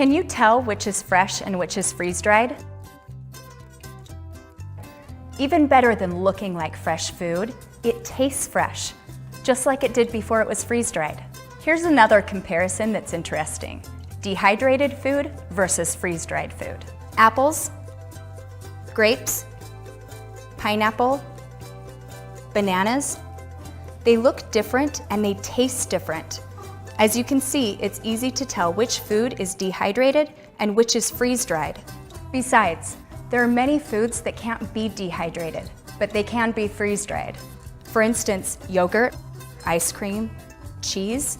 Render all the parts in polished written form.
Can you tell which is fresh and which is freeze-dried? Even better than looking like fresh food, it tastes fresh, just like it did before it was freeze-dried. Here's another comparison that's interesting. Dehydrated food versus freeze-dried food. Apples, grapes, pineapple, bananas, they look different and they taste different. As you can see, it's easy to tell which food is dehydrated and which is freeze-dried. Besides, there are many foods that can't be dehydrated, but they can be freeze-dried. For instance, yogurt, ice cream, cheese,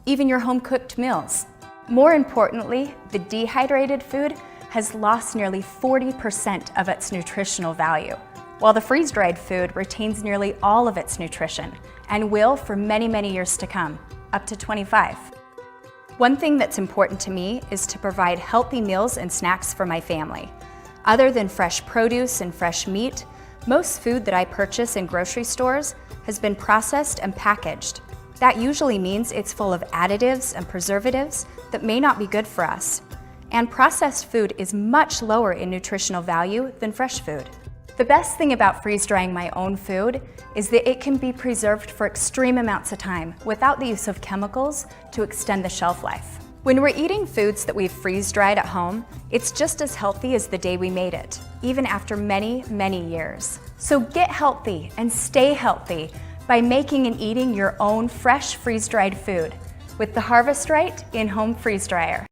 even your home-cooked meals. More importantly, the dehydrated food has lost nearly 40% of its nutritional value, while the freeze-dried food retains nearly all of its nutrition and will for many, many years to come, up to 25. One thing that's important to me is to provide healthy meals and snacks for my family. Other than fresh produce and fresh meat, most food that I purchase in grocery stores has been processed and packaged. That usually means it's full of additives and preservatives that may not be good for us. And processed food is much lower in nutritional value than fresh food. The best thing about freeze-drying my own food is that it can be preserved for extreme amounts of time without the use of chemicals to extend the shelf life. When we're eating foods that we've freeze-dried at home, it's just as healthy as the day we made it, even after many, many years. So get healthy and stay healthy by making and eating your own fresh freeze-dried food with the Harvest Right in-home freeze dryer.